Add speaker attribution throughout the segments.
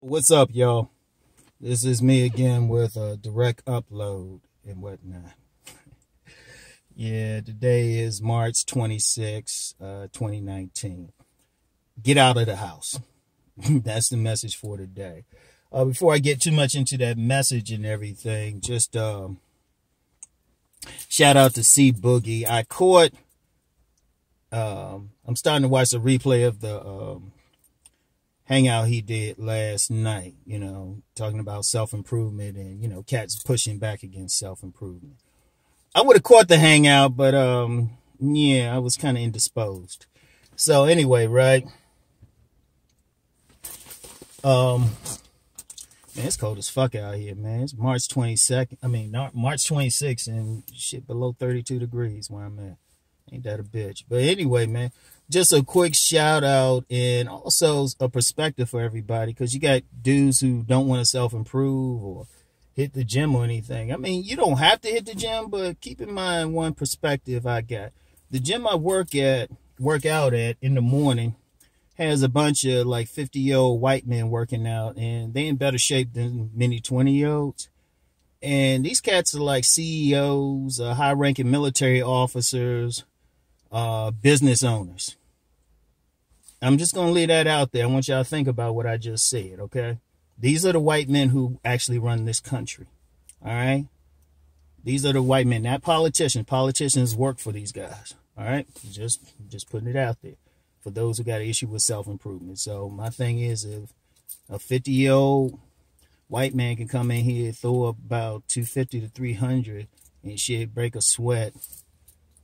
Speaker 1: What's up, y'all? This is me again with a direct upload and whatnot. Yeah, today is March 26, 2019. Get out of the house. That's the message for today. Before I get too much into that message and everything, just shout out to C Boogie. I'm starting to watch the replay of the hangout he did last night, talking about self-improvement and, cats pushing back against self-improvement. I would have caught the hangout, but, yeah, I was kind of indisposed. So anyway, right. Man, it's cold as fuck out here, man. It's March 22nd. Not March 26th and shit below 32 degrees where I'm at. Ain't that a bitch? But anyway, man, just a quick shout out and also a perspective for everybody, because you got dudes who don't want to self-improve or hit the gym or anything. You don't have to hit the gym, but keep in mind one perspective I got. The gym I work out at in the morning has a bunch of like 50-year-old white men working out, and they in better shape than many 20-year-olds. And these cats are like CEOs, high-ranking military officers, business owners. I'm just going to leave that out there. I want y'all to think about what I just said, okay? These are the white men who actually run this country, all right? These are the white men, not politicians. Politicians work for these guys, all right? Just putting it out there for those who got an issue with self-improvement. So my thing is, if a 50-year-old white man can come in here, throw up about 250 to 300 and shit, break a sweat,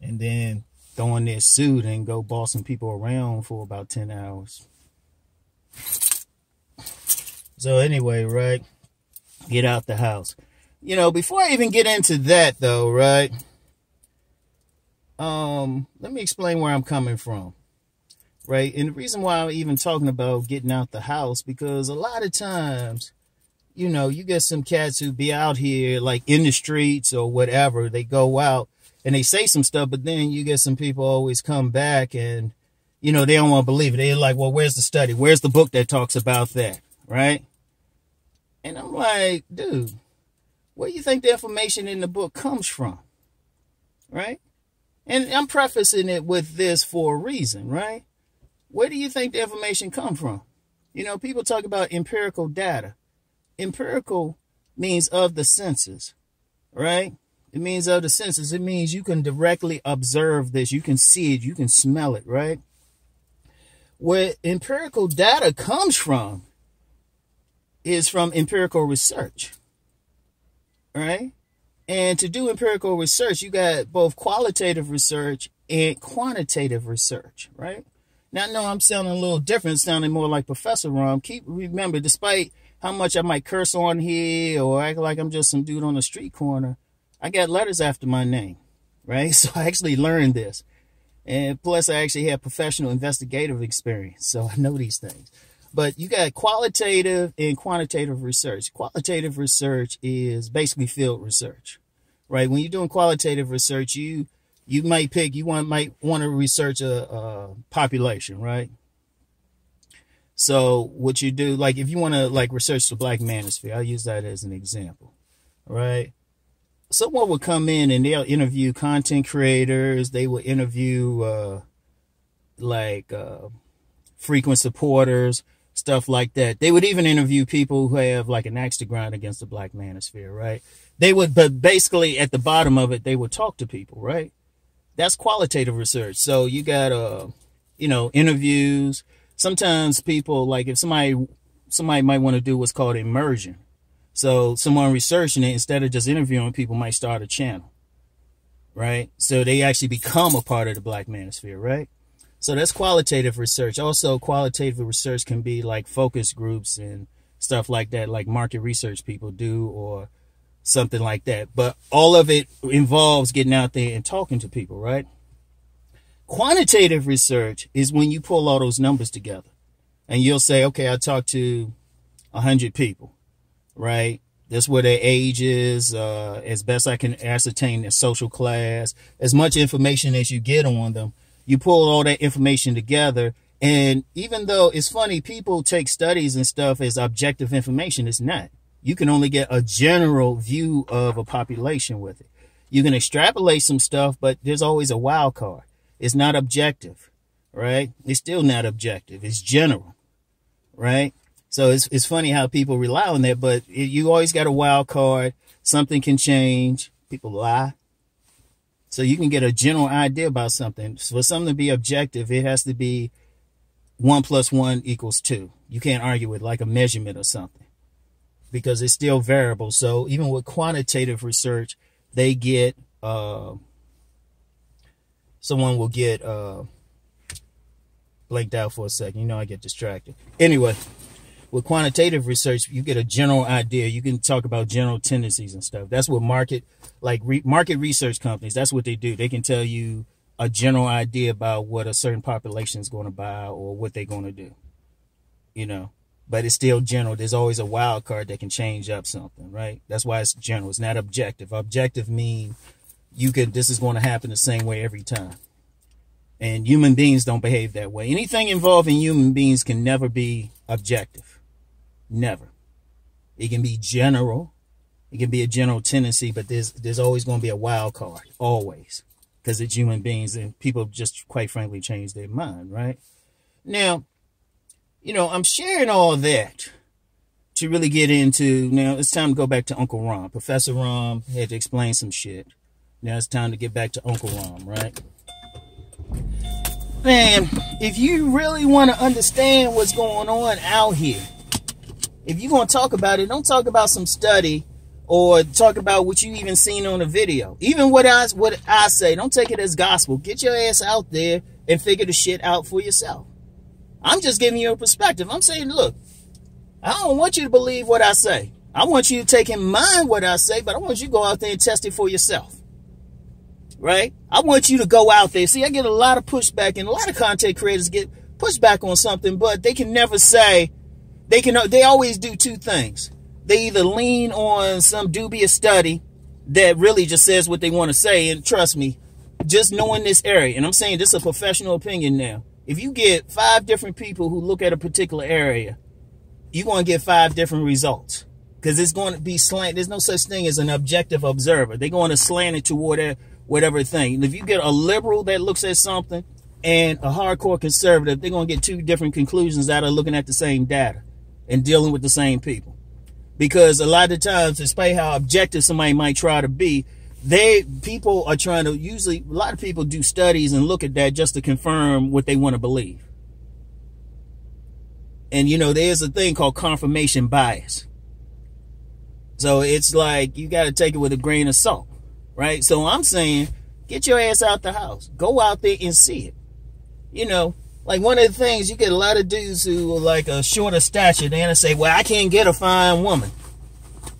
Speaker 1: and then throw on their suit and go bossing people around for about 10 hours. So anyway, right, get out the house. Before I even get into that though, right, let me explain where I'm coming from, right? And the reason why I'm even talking about getting out the house, because a lot of times, you get some cats who be out here like in the streets or whatever. They go out and they say some stuff, but then you get some people always come back and, they don't want to believe it. They're like, well, where's the study? Where's the book that talks about that? Right? And I'm like, dude, where do you think the information in the book comes from? Right? And I'm prefacing it with this for a reason, right? Where do you think the information come from? People talk about empirical data. Empirical means of the senses, right? It means of the senses. It means you can directly observe this. You can see it. You can smell it, right? Where empirical data comes from is from empirical research, right? And to do empirical research, you got both qualitative research and quantitative research, right? Now, I know I'm sounding a little different, sounding more like Professor Rom. Remember, despite how much I might curse on here or act like I'm just some dude on the street corner, I got letters after my name, right? So I actually learned this. And plus, I actually have professional investigative experience, so I know these things. But you got qualitative and quantitative research. Qualitative research is basically field research, right? When you're doing qualitative research, you might want to research a population, right? So what you do, like if you want to like research the Black Manosphere, I'll use that as an example, right? Someone would come in and they'll interview content creators. They will interview frequent supporters, stuff like that. They would even interview people who have like an axe to grind against the Black Manosphere, right? But basically at the bottom of it, they would talk to people, right? That's qualitative research. So you got, interviews. Sometimes people, like if somebody might want to do what's called immersion. So someone researching it, instead of just interviewing people, might start a channel, right? So they actually become a part of the Black Manosphere, right? So that's qualitative research. Also, qualitative research can be like focus groups and stuff like that, like market research people do or something like that. But all of it involves getting out there and talking to people, right? Quantitative research is when you pull all those numbers together and you'll say, okay, I talked to 100 people, right? That's where their age is, as best I can ascertain their social class, as much information as you get on them. You pull all that information together And even though it's funny, people take studies and stuff as objective information, it's not. You can only get a general view of a population with it. You can extrapolate some stuff, but there's always a wild card. It's not objective, right? It's still not objective. It's general, right? So it's funny how people rely on that, but you always got a wild card. Something can change. People lie. So you can get a general idea about something. For something to be objective, it has to be 1 + 1 = 2. You can't argue with like a measurement or something because it's still variable. So even with quantitative research, they get, someone will get, blanked out for a second. You know, I get distracted. Anyway, with quantitative research, you get a general idea. You can talk about general tendencies and stuff. That's what market research companies, that's what they do. They can tell you a general idea about what a certain population is going to buy or what they're going to do, you know, but it's still general. There's always a wild card that can change up something, right? That's why it's general. It's not objective. Objective means this is going to happen the same way every time. And human beings don't behave that way. Anything involving human beings can never be objective. Never. It can be general. It can be a general tendency, but there's always going to be a wild card. Always. Because it's human beings and people just quite frankly change their mind, right? Now, you know, I'm sharing all that to really get into, now it's time to go back to Uncle Rom. Professor Rom had to explain some shit. Now it's time to get back to Uncle Rom, right? Man, if you really want to understand what's going on out here, if you're going to talk about it, don't talk about some study or talk about what you even seen on a video. Even what I say, don't take it as gospel. Get your ass out there and figure the shit out for yourself. I'm just giving you a perspective. I'm saying, look, I don't want you to believe what I say. I want you to take in mind what I say, but I want you to go out there and test it for yourself. Right? I want you to go out there. See, I get a lot of pushback, and a lot of content creators get pushback on something, but they can never say, they always do two things. They either lean on some dubious study that really just says what they want to say, and trust me, just knowing this area, and I'm saying this is a professional opinion now. If you get 5 different people who look at a particular area, you're going to get 5 different results. Because it's going to be slant. There's no such thing as an objective observer. They're going to slant it toward whatever thing. And if you get a liberal that looks at something and a hardcore conservative, they're going to get 2 different conclusions out of looking at the same data and dealing with the same people. Because a lot of times, despite how objective somebody might try to be, people are trying to, usually a lot of people do studies and look at that just to confirm what they want to believe. And you know, there's a thing called confirmation bias. So it's like, you got to take it with a grain of salt, right? So I'm saying, get your ass out the house, go out there and see it. You know, like one of the things, you get a lot of dudes who are like a shorter stature, they're gonna say, well, I can't get a fine woman,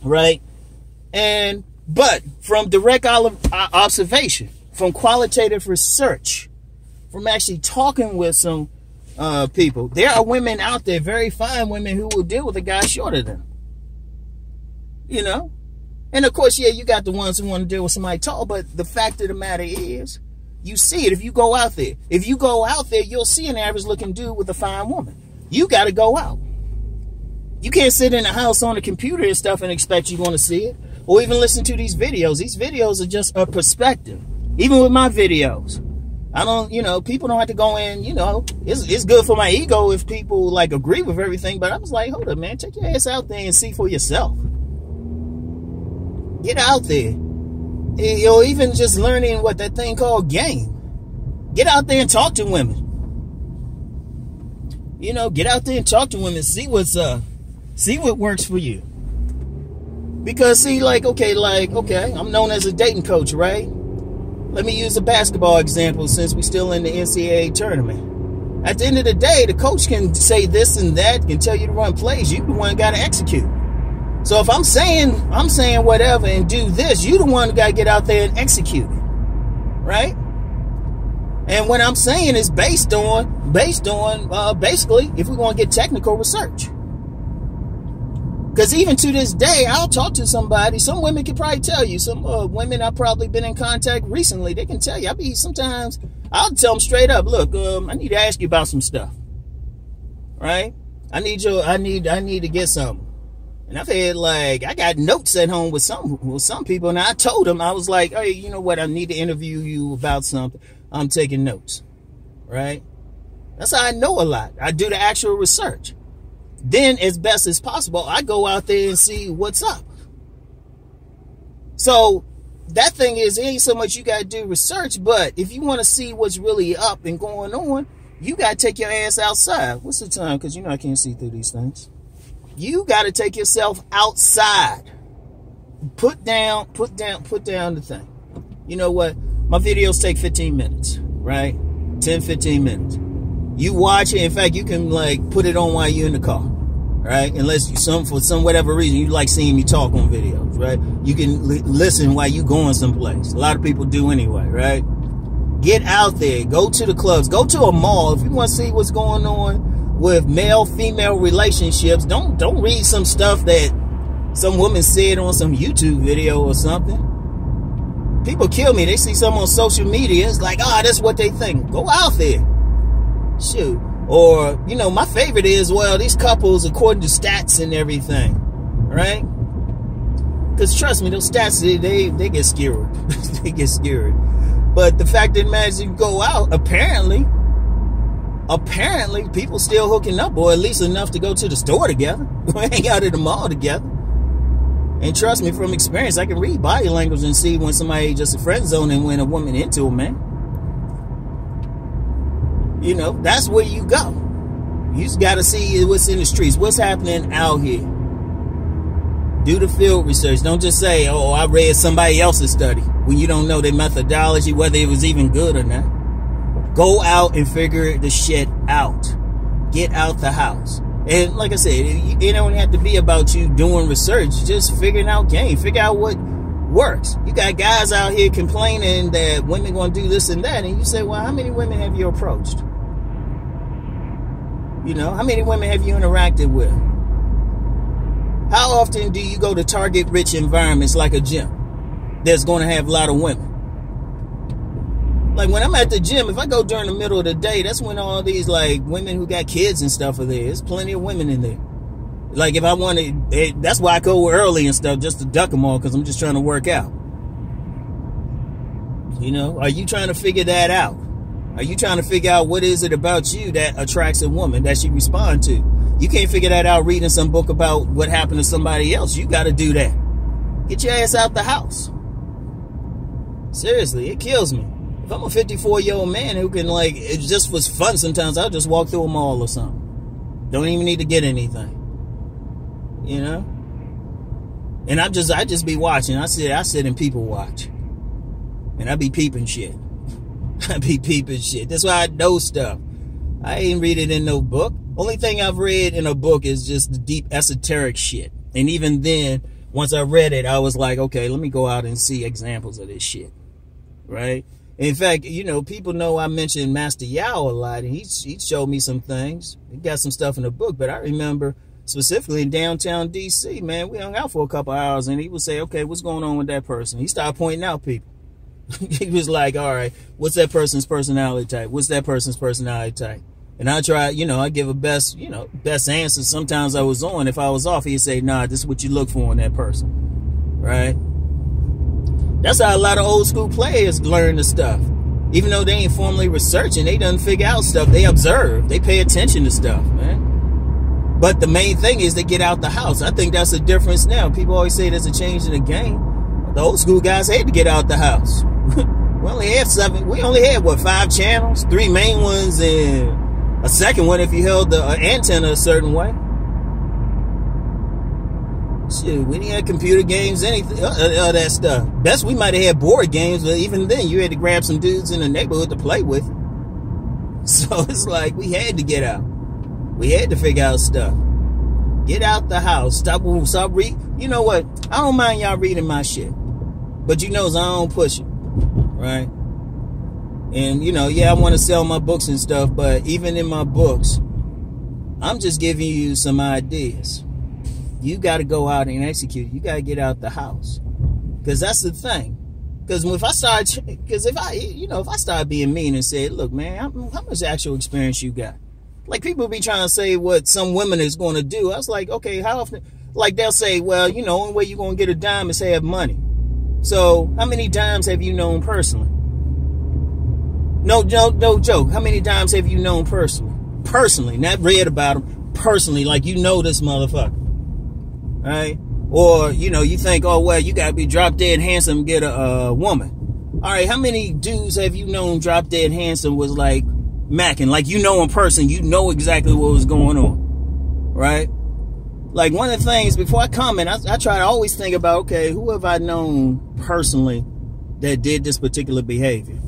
Speaker 1: right? But from direct observation, from qualitative research, from actually talking with some people, there are women out there, very fine women, who will deal with a guy shorter than them. You know? And of course, yeah, you got the ones who want to deal with somebody tall, but the fact of the matter is, you see it if you go out there. If you go out there, you'll see an average looking dude with a fine woman. You got to go out. You can't sit in the house on the computer and stuff and expect you're going to see it. Or even listen to these videos. These videos are just a perspective. Even with my videos. I don't, you know, people don't have to go in, you know, it's good for my ego if people like agree with everything, but I was like, hold up, man, take your ass out there and see for yourself. Get out there. Or even just learning what that thing called game. Get out there and talk to women. You know, get out there and talk to women. See what works for you. Because see, okay, I'm known as a dating coach, right? Let me use a basketball example since we're still in the NCAA tournament. At the end of the day, the coach can say this and that, can tell you to run plays. You the one got to execute. So if I'm saying whatever and do this, you the one who got to get out there and execute it, right? And what I'm saying is based on basically, if we're going to get technical, research. Because even to this day, I'll talk to somebody. Some women can probably tell you. Some women I've probably been in contact recently, they can tell you. Sometimes I'll tell them straight up, look, I need to ask you about some stuff. right? I need to get something. And I've had, like, I got notes at home with some people, and I told them, I was like, hey, you know what? I need to interview you about something. I'm taking notes, right? That's how I know a lot. I do the actual research. Then, as best as possible, I go out there and see what's up. So, that thing is, it ain't so much you got to do research, but if you want to see what's really up and going on, you got to take your ass outside. What's the time? Because, you know, I can't see through these things. You got to take yourself outside. Put down the thing. You know what? My videos take 15 minutes, right? 10, 15 minutes. You watch it. In fact, you can, like, put it on while you're in the car, right? Unless for some whatever reason you like seeing me talk on videos, right? You can listen while you going someplace. A lot of people do anyway, right? Get out there. Go to the clubs. Go to a mall. If you want to see what's going on with male-female relationships, don't read some stuff that some woman said on some YouTube video or something. People kill me. They see something on social media. It's like, oh, that's what they think. Go out there. Shoot. Or, you know, my favorite is, well, these couples, according to stats and everything, right? Because trust me, those stats, they get scared. They get scared. But the fact that matters, you go out, apparently people still hooking up, or at least enough to go to the store together. Hang out at the mall together. And trust me, from experience, I can read body language and see when somebody just a friend zone and when a woman into a man. You know, that's where you go. You just got to see what's in the streets, what's happening out here. Do the field research. Don't just say, oh, I read somebody else's study, when you don't know their methodology, whether it was even good or not. Go out and figure the shit out. Get out the house. And like I said, it don't have to be about you doing research. Just figuring out game. Figure out what works. You got guys out here complaining that women going to do this and that. And you say, well, how many women have you approached? You know, how many women have you interacted with? How often do you go to target-rich environments like a gym that's going to have a lot of women? Like when I'm at the gym, if I go during the middle of the day, that's when all these like women who got kids and stuff are there. There's plenty of women in there. Like if I want to, that's why I go early and stuff, just to duck them all, because I'm just trying to work out. You know, are you trying to figure that out? Are you trying to figure out what is it about you that attracts a woman that she respond to? You can't figure that out reading some book about what happened to somebody else. You got to do that. Get your ass out the house. Seriously, it kills me. If I'm a 54-year-old man who can, like, it just was fun sometimes, I'll just walk through a mall or something. Don't even need to get anything. You know? And I just be watching. I sit and people watch. And I be peeping shit. I be peeping shit. That's why I know stuff. I ain't read it in no book. Only thing I've read in a book is just the deep esoteric shit. And even then, once I read it, I was like, okay, let me go out and see examples of this shit. Right? In fact, you know, people know I mentioned Master Yao a lot, and he showed me some things. He got some stuff in the book, but I remember specifically in downtown D.C., man, we hung out for a couple hours, and he would say, okay, what's going on with that person? He started pointing out people. He was like, all right, what's that person's personality type? What's that person's personality type? And I try, you know, I give a best answer. Sometimes I was on. If I was off, he'd say, nah, this is what you look for in that person. Right? That's how a lot of old school players learn the stuff. Even though they ain't formally researching, they done figure out stuff. They observe. They pay attention to stuff, man. But the main thing is they get out the house. I think that's the difference now. People always say there's a change in the game. The old school guys had to get out the house. We only had, what, 5 channels? 3 main ones and a second one if you held the antenna a certain way. Shit, we didn't have computer games, anything, that stuff. Best we might have had board games, but even then, you had to grab some dudes in the neighborhood to play with. So it's like, we had to get out. We had to figure out stuff. Get out the house. Stop reading. You know what? I don't mind y'all reading my shit. But you know, I don't push it. Right? And, you know, yeah, I want to sell my books and stuff, but even in my books, I'm just giving you some ideas. You got to go out and execute. You got to get out the house. Because that's the thing. Because if I start being mean and say, look, man, how much actual experience you got? Like, people be trying to say what some women is going to do. I was like, okay, how often? Like, they'll say, well, you know, only way you're going to get a dime is have money. So, how many dimes have you known personally? No joke. How many dimes have you known personally? Personally, not read about them. Personally, like, you know this motherfucker. Right? Or, you know, you think, oh, well, you got to be drop dead handsome to get a woman. All right, how many dudes have you known drop dead handsome was like macking? Like, you know in person, you know exactly what was going on. Right? Like, one of the things, before I comment, I try to always think about, okay, who have I known personally that did this particular behavior?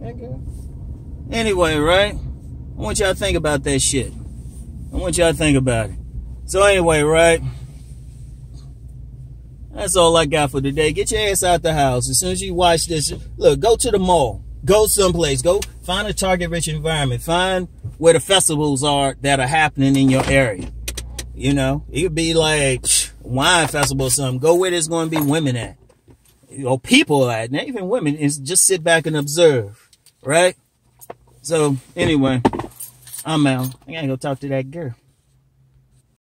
Speaker 1: Okay. Anyway, right? I want y'all to think about that shit. I want y'all to think about it. So anyway, right? That's all I got for today. Get your ass out the house. As soon as you watch this, look, go to the mall. Go someplace. Go find a target-rich environment. Find where the festivals are that are happening in your area. You know, it could be like wine festival or something. Go where there's going to be women at. Or people at. Not even women. Is just sit back and observe. Right? So, anyway, I'm out. I gotta go talk to that girl.